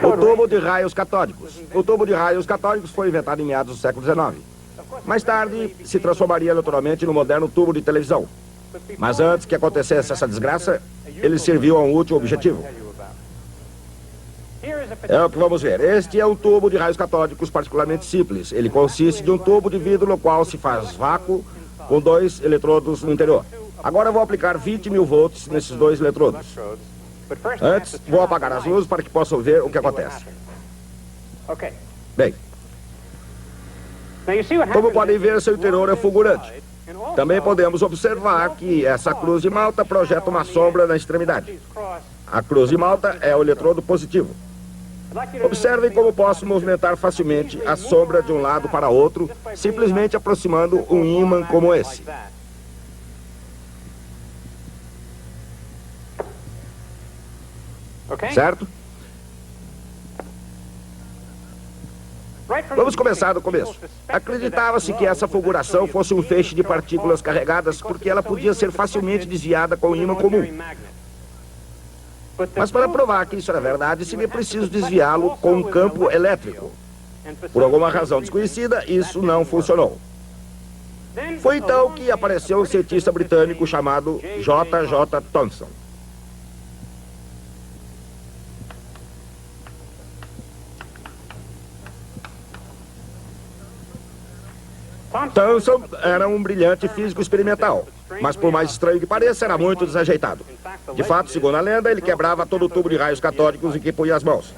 O tubo de raios catódicos. O tubo de raios catódicos foi inventado em meados do século XIX. Mais tarde, se transformaria naturalmente no moderno tubo de televisão. Mas antes que acontecesse essa desgraça, ele serviu a um útil objetivo. É o que vamos ver. Este é um tubo de raios catódicos particularmente simples. Ele consiste de um tubo de vidro no qual se faz vácuo com 2 eletrodos no interior. Agora eu vou aplicar 20.000 volts nesses 2 eletrodos. Antes, vou apagar as luzes para que possam ver o que acontece. Bem, como podem ver, seu interior é fulgurante. Também podemos observar que essa cruz de malta projeta uma sombra na extremidade. A cruz de malta é o eletrodo positivo. Observem como posso movimentar facilmente a sombra de um lado para outro, simplesmente aproximando um ímã como esse. Certo? Vamos começar do começo. Acreditava-se que essa fulguração fosse um feixe de partículas carregadas porque ela podia ser facilmente desviada com um ímã comum. Mas para provar que isso era verdade, seria preciso desviá-lo com um campo elétrico. Por alguma razão desconhecida, isso não funcionou. Foi então que apareceu um cientista britânico chamado J.J. Thomson. Thomson era um brilhante físico experimental, mas por mais estranho que pareça, era muito desajeitado. De fato, segundo a lenda, ele quebrava todo o tubo de raios catódicos em que punha as mãos.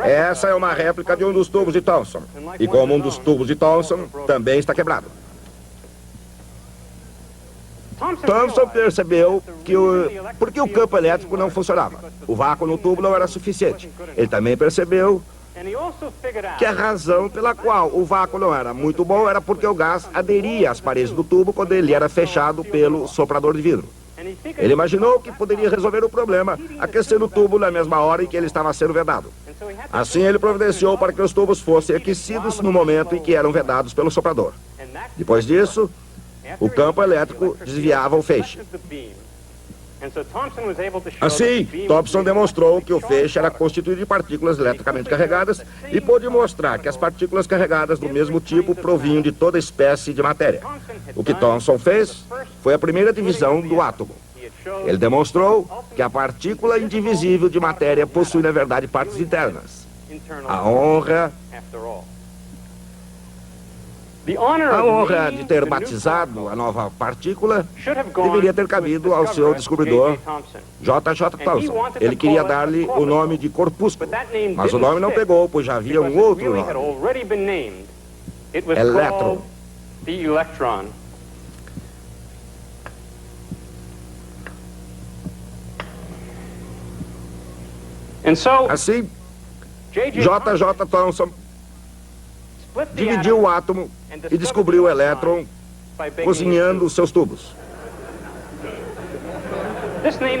Essa é uma réplica de um dos tubos de Thomson, e como um dos tubos de Thomson também está quebrado. Thomson percebeu que porque o campo elétrico não funcionava. O vácuo no tubo não era suficiente. Ele também percebeu que a razão pela qual o vácuo não era muito bom era porque o gás aderia às paredes do tubo quando ele era fechado pelo soprador de vidro. Ele imaginou que poderia resolver o problema aquecendo o tubo na mesma hora em que ele estava sendo vedado. Assim, ele providenciou para que os tubos fossem aquecidos no momento em que eram vedados pelo soprador. Depois disso, o campo elétrico desviava o feixe. Assim, Thomson demonstrou que o feixe era constituído de partículas eletricamente carregadas e pôde mostrar que as partículas carregadas do mesmo tipo provinham de toda espécie de matéria. O que Thomson fez foi a primeira divisão do átomo. Ele demonstrou que a partícula indivisível de matéria possui, na verdade, partes internas. A honra de ter batizado a nova partícula deveria ter cabido ao seu descobridor, J.J. Thomson. Ele queria dar-lhe o nome de corpúsculo, mas o nome não pegou, pois já havia um outro nome. Elétron. Assim, J.J. Thomson dividiu o átomo e descobriu o elétron cozinhando seus tubos.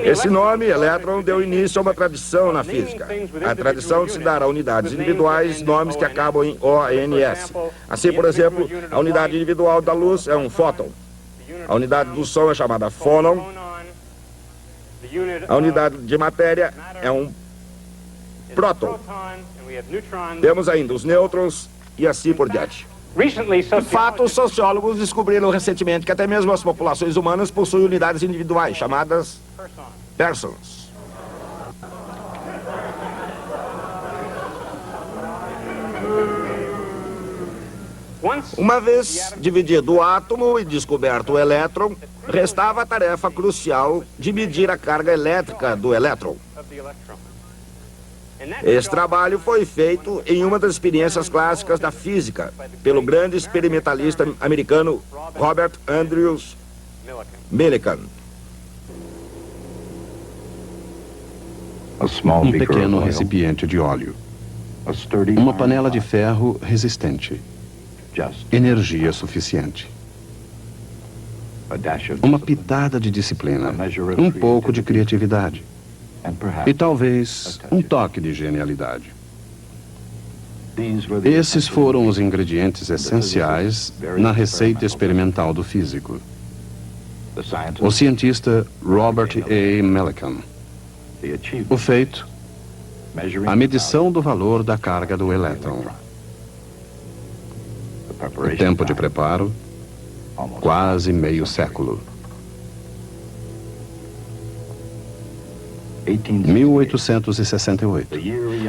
Esse nome, elétron, deu início a uma tradição na física. A tradição de se dar a unidades individuais nomes que acabam em ONS. Assim, por exemplo, a unidade individual da luz é um fóton. A unidade do som é chamada fônon. A unidade de matéria é um próton. Temos ainda os nêutrons e assim por diante. De fato, os sociólogos descobriram recentemente que até mesmo as populações humanas possuem unidades individuais, chamadas persons. Uma vez dividido o átomo e descoberto o elétron, restava a tarefa crucial de medir a carga elétrica do elétron. Esse trabalho foi feito em uma das experiências clássicas da física, pelo grande experimentalista americano Robert Andrews Millikan. Um pequeno recipiente de óleo. Uma panela de ferro resistente. Energia suficiente. Uma pitada de disciplina. Um pouco de criatividade. E talvez um toque de genialidade. Esses foram os ingredientes essenciais na receita experimental do físico. o cientista Robert A. Millikan. O feito, a medição do valor da carga do elétron. O tempo de preparo, quase meio século. 1868,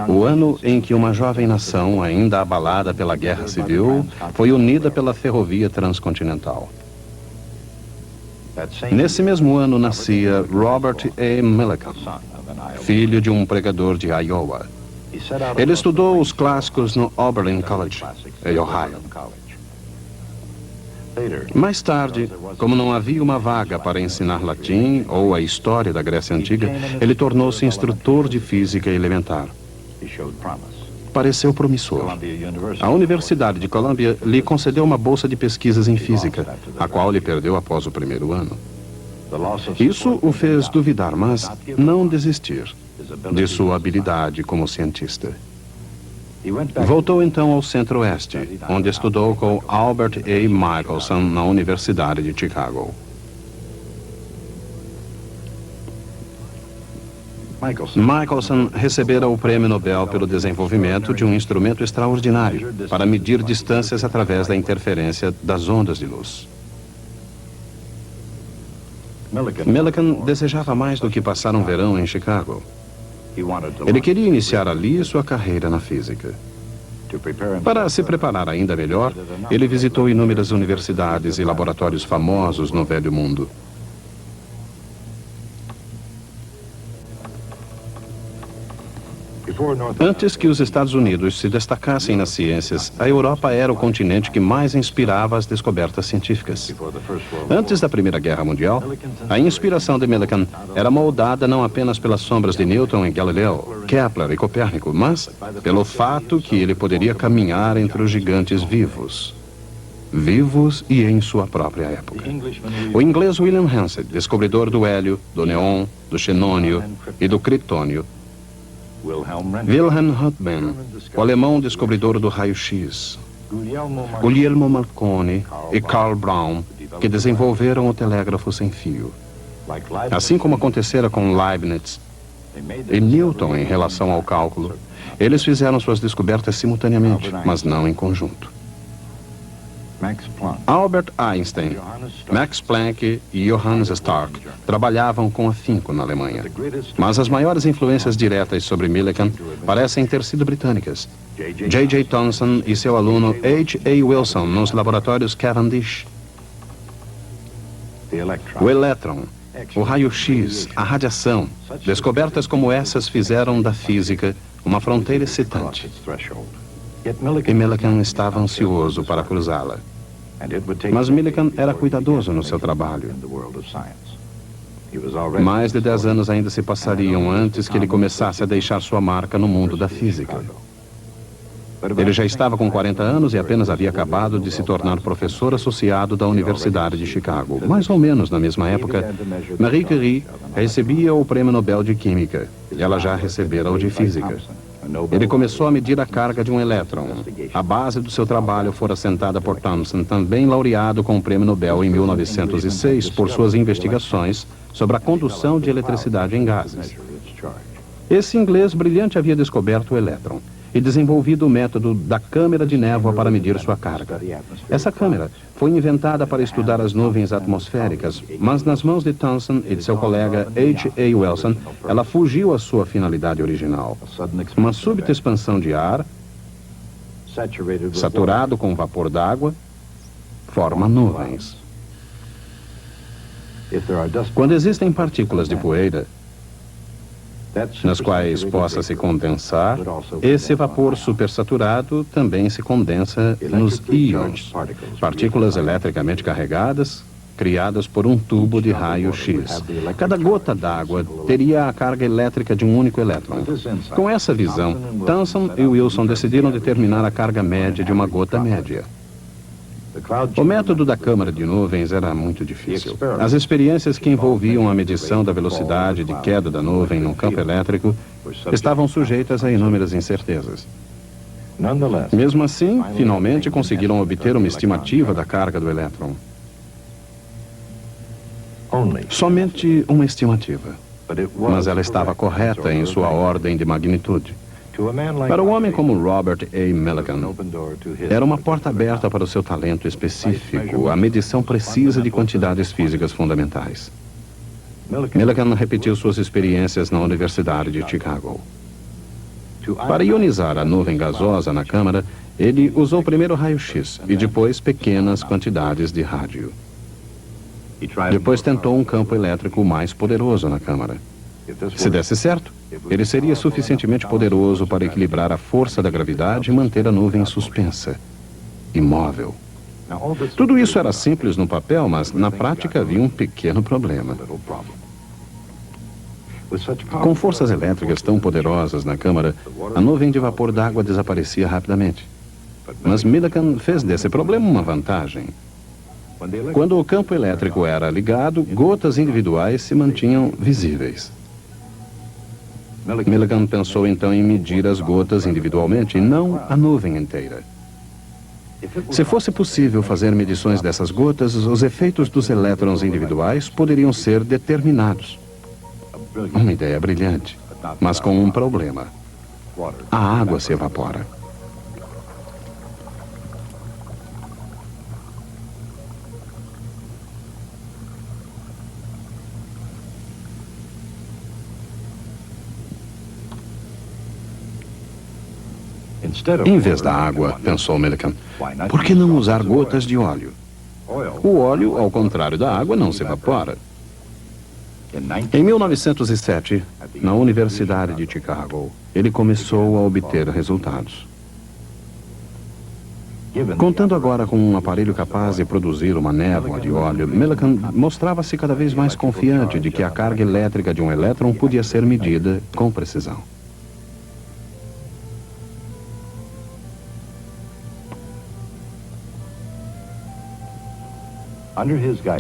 o ano em que uma jovem nação, ainda abalada pela Guerra Civil, foi unida pela ferrovia transcontinental. Nesse mesmo ano nascia Robert A. Millikan, filho de um pregador de Iowa. Ele estudou os clássicos no Oberlin College, em Ohio. Mais tarde, como não havia uma vaga para ensinar latim ou a história da Grécia Antiga, ele tornou-se instrutor de física elementar. Pareceu promissor. A Universidade de Columbia lhe concedeu uma bolsa de pesquisas em física, a qual ele perdeu após o primeiro ano. Isso o fez duvidar, mas não desistir de sua habilidade como cientista. Voltou então ao Centro-Oeste, onde estudou com Albert A. Michelson na Universidade de Chicago. Michelson recebera o Prêmio Nobel pelo desenvolvimento de um instrumento extraordinário para medir distâncias através da interferência das ondas de luz. Millikan desejava mais do que passar um verão em Chicago. Ele queria iniciar ali sua carreira na física. Para se preparar ainda melhor, ele visitou inúmeras universidades e laboratórios famosos no Velho Mundo. Antes que os Estados Unidos se destacassem nas ciências, a Europa era o continente que mais inspirava as descobertas científicas. Antes da Primeira Guerra Mundial, a inspiração de Millikan era moldada não apenas pelas sombras de Newton e Galileu, Kepler e Copérnico, mas pelo fato que ele poderia caminhar entre os gigantes vivos e em sua própria época. O inglês William Hansett, descobridor do hélio, do neon, do xenônio e do criptônio, Wilhelm Röntgen, o alemão descobridor do raio-x, Guglielmo Marconi e Karl Braun, que desenvolveram o telégrafo sem fio. Assim como acontecera com Leibniz e Newton em relação ao cálculo, eles fizeram suas descobertas simultaneamente, mas não em conjunto. Albert Einstein, Max Planck e Johannes Stark trabalhavam com afinco na Alemanha. Mas as maiores influências diretas sobre Millikan parecem ter sido britânicas. J.J. Thomson e seu aluno H.A. Wilson nos laboratórios Cavendish. O elétron, o raio-x, a radiação, descobertas como essas fizeram da física uma fronteira excitante. E Millikan estava ansioso para cruzá-la. Mas Millikan era cuidadoso no seu trabalho. Mais de 10 anos ainda se passariam antes que ele começasse a deixar sua marca no mundo da física. Ele já estava com 40 anos e apenas havia acabado de se tornar professor associado da Universidade de Chicago. Mais ou menos na mesma época, Marie Curie recebia o Prêmio Nobel de Química. Ela já recebera o de Física. Ele começou a medir a carga de um elétron. A base do seu trabalho fora assentada por Thomson, também laureado com o Prêmio Nobel em 1906 por suas investigações sobre a condução de eletricidade em gases. Esse inglês brilhante havia descoberto o elétron e desenvolvido o método da câmara de névoa para medir sua carga. Essa câmara foi inventada para estudar as nuvens atmosféricas, mas nas mãos de Thomson e de seu colega H.A. Wilson, ela fugiu à sua finalidade original. Uma súbita expansão de ar, saturado com vapor d'água, forma nuvens. Quando existem partículas de poeira, nas quais possa se condensar, esse vapor supersaturado também se condensa nos íons, partículas eletricamente carregadas, criadas por um tubo de raio-x. Cada gota d'água teria a carga elétrica de um único elétron. Com essa visão, Thomson e Wilson decidiram determinar a carga média de uma gota média. O método da câmara de nuvens era muito difícil. As experiências que envolviam a medição da velocidade de queda da nuvem no campo elétrico estavam sujeitas a inúmeras incertezas. Mesmo assim, finalmente conseguiram obter uma estimativa da carga do elétron. Somente uma estimativa. Mas ela estava correta em sua ordem de magnitude. Para um homem como Robert A. Millikan, era uma porta aberta para o seu talento específico, a medição precisa de quantidades físicas fundamentais. Millikan repetiu suas experiências na Universidade de Chicago. Para ionizar a nuvem gasosa na câmara, ele usou primeiro raio-x e depois pequenas quantidades de rádio. Depois tentou um campo elétrico mais poderoso na câmara. Se desse certo, ele seria suficientemente poderoso para equilibrar a força da gravidade e manter a nuvem suspensa, imóvel. Tudo isso era simples no papel, mas na prática havia um pequeno problema. Com forças elétricas tão poderosas na câmara, a nuvem de vapor d'água desaparecia rapidamente. Mas Millikan fez desse problema uma vantagem. Quando o campo elétrico era ligado, gotas individuais se mantinham visíveis. Millikan pensou então em medir as gotas individualmente e não a nuvem inteira. Se fosse possível fazer medições dessas gotas, os efeitos dos elétrons individuais poderiam ser determinados. Uma ideia brilhante, mas com um problema. A água se evapora. Em vez da água, pensou Millikan, por que não usar gotas de óleo? O óleo, ao contrário da água, não se evapora. Em 1907, na Universidade de Chicago, ele começou a obter resultados. Contando agora com um aparelho capaz de produzir uma névoa de óleo, Millikan mostrava-se cada vez mais confiante de que a carga elétrica de um elétron podia ser medida com precisão.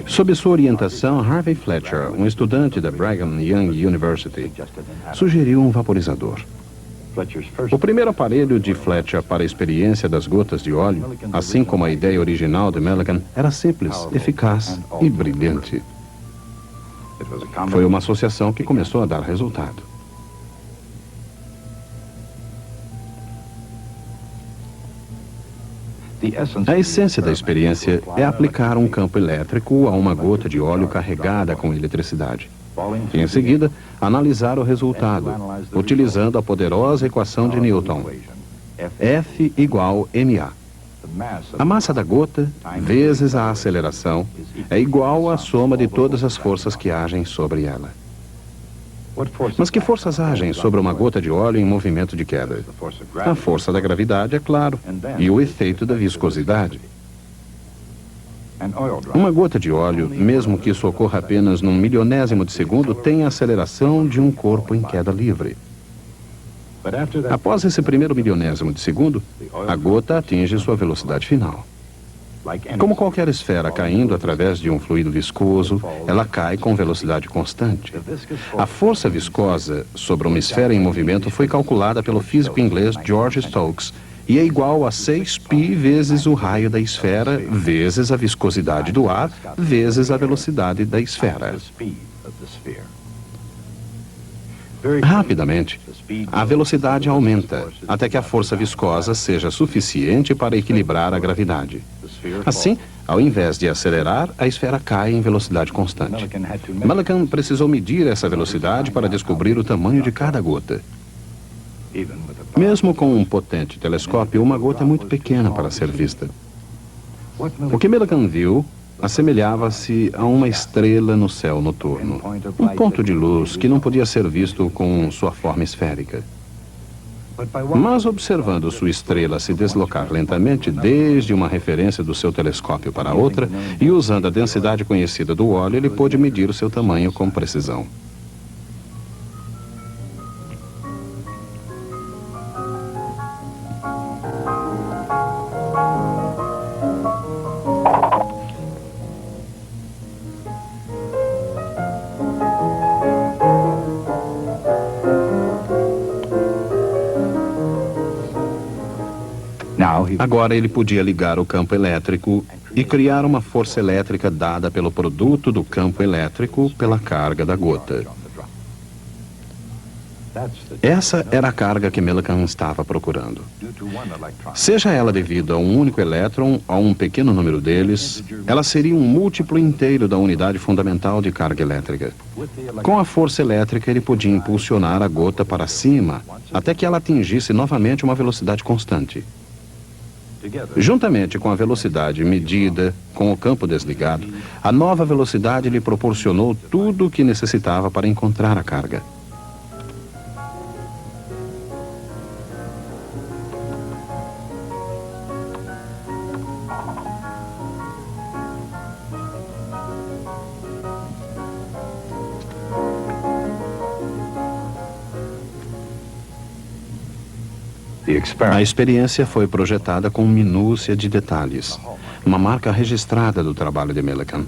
Sob sua orientação, Harvey Fletcher, um estudante da Brigham Young University, sugeriu um vaporizador. O primeiro aparelho de Fletcher para a experiência das gotas de óleo, assim como a ideia original de Millikan, era simples, eficaz e brilhante. Foi uma associação que começou a dar resultado. A essência da experiência é aplicar um campo elétrico a uma gota de óleo carregada com eletricidade. E, em seguida, analisar o resultado, utilizando a poderosa equação de Newton. F igual ma. A massa da gota, vezes a aceleração, é igual à soma de todas as forças que agem sobre ela. Mas que forças agem sobre uma gota de óleo em movimento de queda? A força da gravidade, é claro, e o efeito da viscosidade. Uma gota de óleo, mesmo que isso ocorra apenas num milionésimo de segundo, tem a aceleração de um corpo em queda livre. Após esse primeiro milionésimo de segundo, a gota atinge sua velocidade final. Como qualquer esfera caindo através de um fluido viscoso, ela cai com velocidade constante. A força viscosa sobre uma esfera em movimento foi calculada pelo físico inglês George Stokes e é igual a 6π vezes o raio da esfera, vezes a viscosidade do ar, vezes a velocidade da esfera. Rapidamente, a velocidade aumenta, até que a força viscosa seja suficiente para equilibrar a gravidade. Assim, ao invés de acelerar, a esfera cai em velocidade constante. Millikan precisou medir essa velocidade para descobrir o tamanho de cada gota. Mesmo com um potente telescópio, uma gota é muito pequena para ser vista. O que Millikan viu assemelhava-se a uma estrela no céu noturno, um ponto de luz que não podia ser visto com sua forma esférica. Mas observando sua estrela se deslocar lentamente desde uma referência do seu telescópio para outra e usando a densidade conhecida do óleo, ele pôde medir o seu tamanho com precisão. Agora ele podia ligar o campo elétrico e criar uma força elétrica dada pelo produto do campo elétrico pela carga da gota. Essa era a carga que Millikan estava procurando. Seja ela devida a um único elétron ou a um pequeno número deles, ela seria um múltiplo inteiro da unidade fundamental de carga elétrica. Com a força elétrica, ele podia impulsionar a gota para cima até que ela atingisse novamente uma velocidade constante. Juntamente com a velocidade medida, com o campo desligado, a nova velocidade lhe proporcionou tudo o que necessitava para encontrar a carga. A experiência foi projetada com minúcia de detalhes, uma marca registrada do trabalho de Millikan.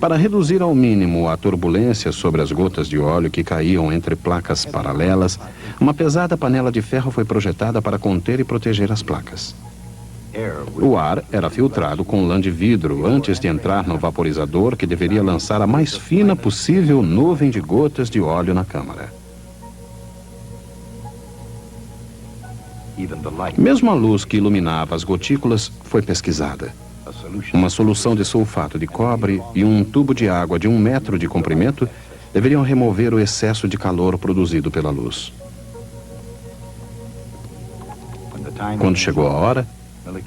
Para reduzir ao mínimo a turbulência sobre as gotas de óleo que caíam entre placas paralelas, uma pesada panela de ferro foi projetada para conter e proteger as placas. O ar era filtrado com lã de vidro antes de entrar no vaporizador, que deveria lançar a mais fina possível nuvem de gotas de óleo na câmara. Mesmo a luz que iluminava as gotículas foi pesquisada. Uma solução de sulfato de cobre e um tubo de água de 1 metro de comprimento deveriam remover o excesso de calor produzido pela luz. Quando chegou a hora,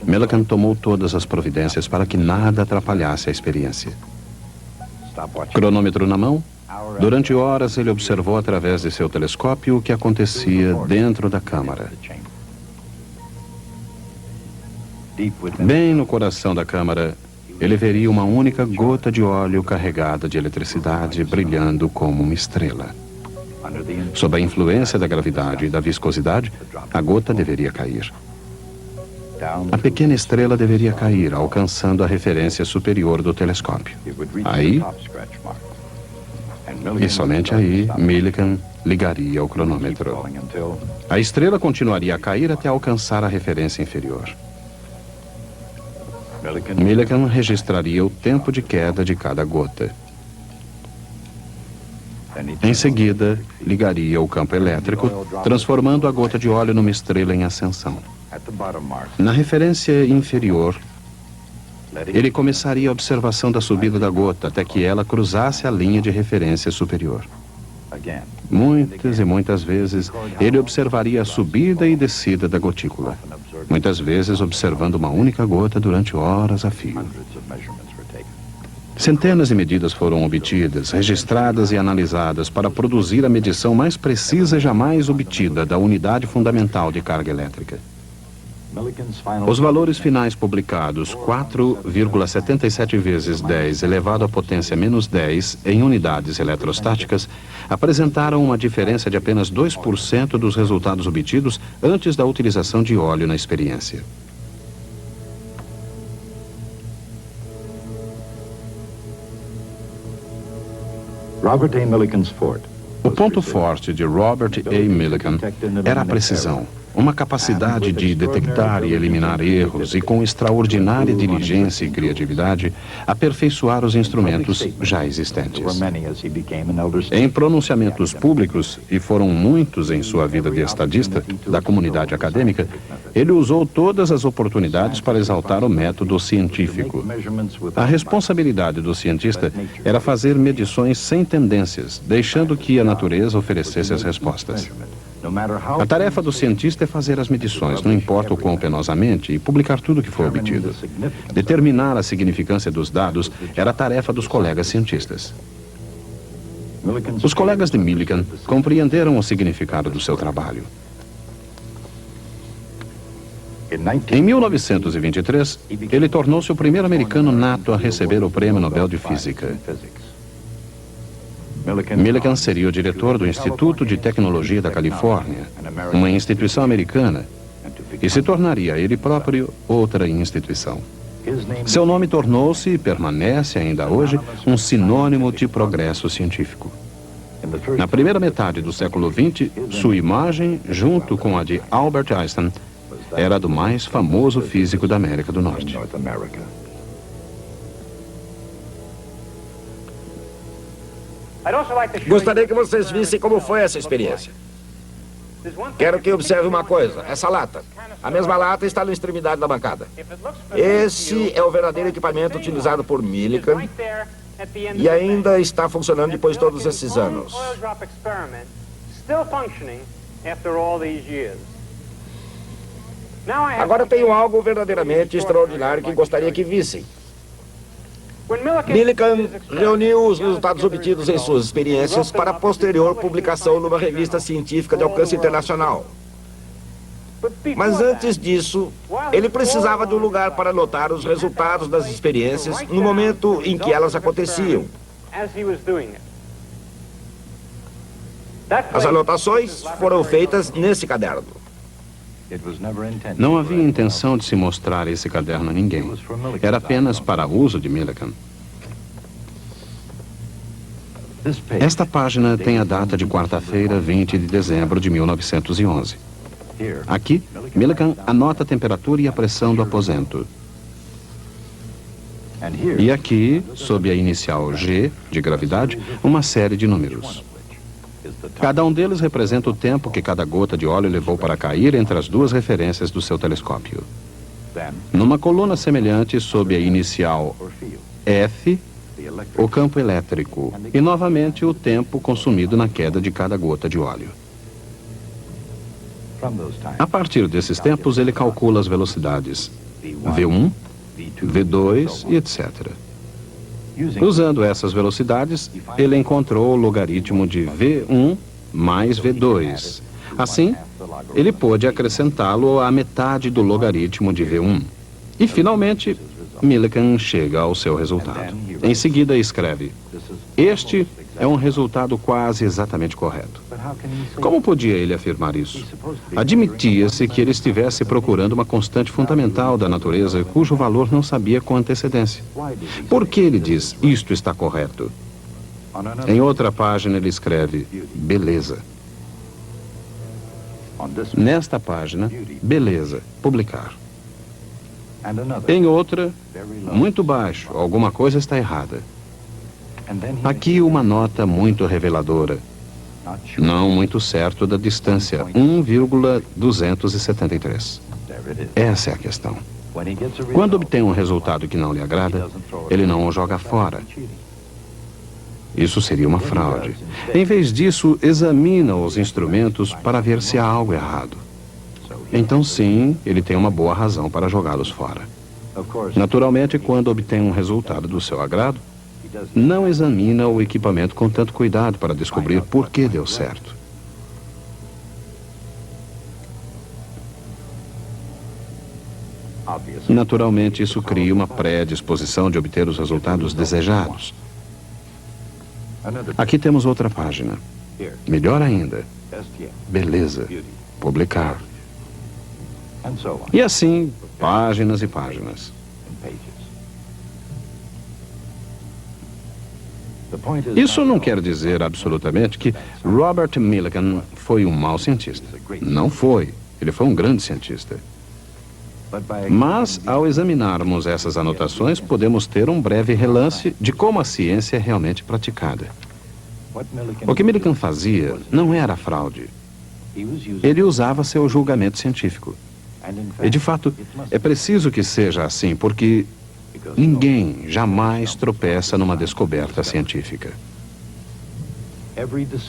Millikan tomou todas as providências para que nada atrapalhasse a experiência. Cronômetro na mão, durante horas ele observou através de seu telescópio o que acontecia dentro da câmara. Bem no coração da câmara, ele veria uma única gota de óleo carregada de eletricidade brilhando como uma estrela. Sob a influência da gravidade e da viscosidade, a gota deveria cair. A pequena estrela deveria cair, alcançando a referência superior do telescópio. Aí, e somente aí, Millikan ligaria o cronômetro. A estrela continuaria a cair até alcançar a referência inferior. Millikan registraria o tempo de queda de cada gota. Em seguida, ligaria o campo elétrico, transformando a gota de óleo numa estrela em ascensão. Na referência inferior, ele começaria a observação da subida da gota até que ela cruzasse a linha de referência superior. Muitas e muitas vezes, ele observaria a subida e descida da gotícula. Muitas vezes observando uma única gota durante horas a fio. Centenas de medidas foram obtidas, registradas e analisadas para produzir a medição mais precisa jamais obtida da unidade fundamental de carga elétrica. Os valores finais publicados, 4,77 vezes 10 elevado à potência menos 10 em unidades eletrostáticas, apresentaram uma diferença de apenas 2% dos resultados obtidos antes da utilização de óleo na experiência. O ponto forte de Robert A. Millikan era a precisão. Uma capacidade de detectar e eliminar erros e, com extraordinária diligência e criatividade, aperfeiçoar os instrumentos já existentes. Em pronunciamentos públicos, e foram muitos em sua vida de estadista, da comunidade acadêmica, ele usou todas as oportunidades para exaltar o método científico. A responsabilidade do cientista era fazer medições sem tendências, deixando que a natureza oferecesse as respostas. A tarefa do cientista é fazer as medições, não importa o quão penosamente, e publicar tudo o que foi obtido. Determinar a significância dos dados era a tarefa dos colegas cientistas. Os colegas de Millikan compreenderam o significado do seu trabalho. Em 1923, ele tornou-se o primeiro americano nato a receber o Prêmio Nobel de Física. Millikan seria o diretor do Instituto de Tecnologia da Califórnia, uma instituição americana, e se tornaria ele próprio outra instituição. Seu nome tornou-se e permanece ainda hoje um sinônimo de progresso científico. Na primeira metade do século XX, sua imagem, junto com a de Albert Einstein, era a do mais famoso físico da América do Norte. Gostaria que vocês vissem como foi essa experiência. Quero que observe uma coisa. Essa lata. A mesma lata está na extremidade da bancada. Esse é o verdadeiro equipamento utilizado por Millikan e ainda está funcionando depois de todos esses anos. Agora tenho algo verdadeiramente extraordinário que gostaria que vissem. Millikan reuniu os resultados obtidos em suas experiências para posterior publicação numa revista científica de alcance internacional. Mas antes disso, ele precisava de um lugar para anotar os resultados das experiências no momento em que elas aconteciam. As anotações foram feitas nesse caderno. Não havia intenção de se mostrar esse caderno a ninguém. Era apenas para uso de Millikan. Esta página tem a data de quarta-feira, 20 de dezembro de 1911. Aqui, Millikan anota a temperatura e a pressão do aposento. E aqui, sob a inicial G, de gravidade, uma série de números. Cada um deles representa o tempo que cada gota de óleo levou para cair entre as duas referências do seu telescópio. Numa coluna semelhante, sob a inicial F, o campo elétrico e, novamente, o tempo consumido na queda de cada gota de óleo. A partir desses tempos, ele calcula as velocidades V1, V2 e etc. Usando essas velocidades, ele encontrou o logaritmo de V1 mais V2. Assim, ele pôde acrescentá-lo à metade do logaritmo de V1. E, finalmente, Millikan chega ao seu resultado. Em seguida, escreve: este é um resultado quase exatamente correto. Como podia ele afirmar isso? Admitia-se que ele estivesse procurando uma constante fundamental da natureza cujo valor não sabia com antecedência. Por que ele diz, isto está correto? Em outra página ele escreve, beleza. Nesta página, beleza, publicar. Em outra, muito baixo, alguma coisa está errada. Aqui uma nota muito reveladora. Não muito certo da distância, 1,273. Essa é a questão. Quando obtém um resultado que não lhe agrada, ele não o joga fora. Isso seria uma fraude. Em vez disso, examina os instrumentos para ver se há algo errado. Então, sim, ele tem uma boa razão para jogá-los fora. Naturalmente, quando obtém um resultado do seu agrado, não examina o equipamento com tanto cuidado para descobrir por que deu certo. Naturalmente, isso cria uma predisposição de obter os resultados desejados. Aqui temos outra página. Melhor ainda. Beleza. Publicar. E assim, páginas e páginas. Isso não quer dizer absolutamente que Robert Millikan foi um mau cientista. Não foi. Ele foi um grande cientista. Mas, ao examinarmos essas anotações, podemos ter um breve relance de como a ciência é realmente praticada. O que Millikan fazia não era fraude. Ele usava seu julgamento científico. E, de fato, é preciso que seja assim, porque ninguém jamais tropeça numa descoberta científica.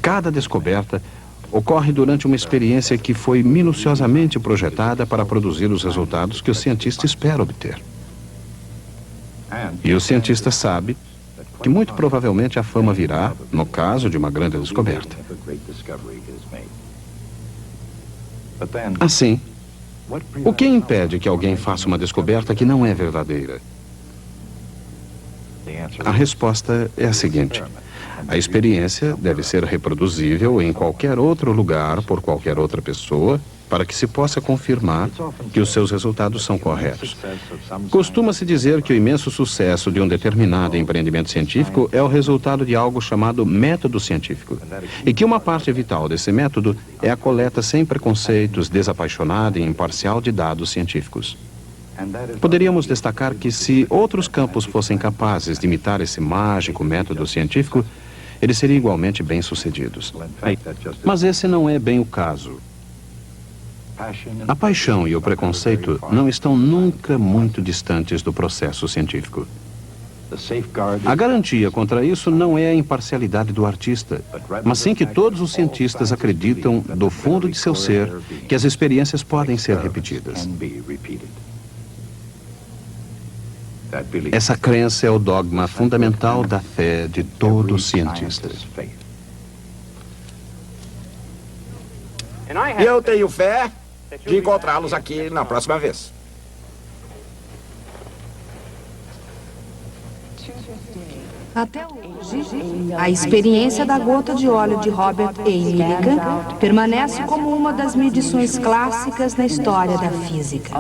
Cada descoberta ocorre durante uma experiência que foi minuciosamente projetada para produzir os resultados que o cientista espera obter. E o cientista sabe que muito provavelmente a fama virá no caso de uma grande descoberta. Assim, o que impede que alguém faça uma descoberta que não é verdadeira? A resposta é a seguinte: a experiência deve ser reproduzível em qualquer outro lugar por qualquer outra pessoa para que se possa confirmar que os seus resultados são corretos. Costuma-se dizer que o imenso sucesso de um determinado empreendimento científico é o resultado de algo chamado método científico, e que uma parte vital desse método é a coleta sem preconceitos, desapaixonada e imparcial de dados científicos. Poderíamos destacar que se outros campos fossem capazes de imitar esse mágico método científico, eles seriam igualmente bem-sucedidos. Mas esse não é bem o caso. A paixão e o preconceito não estão nunca muito distantes do processo científico. A garantia contra isso não é a imparcialidade do artista, mas sim que todos os cientistas acreditam, do fundo de seu ser, que as experiências podem ser repetidas. Essa crença é o dogma fundamental da fé de todo cientista. E eu tenho fé de encontrá-los aqui na próxima vez. Até hoje, a experiência da gota de óleo de Robert A. Millikan permanece como uma das medições clássicas na história da física.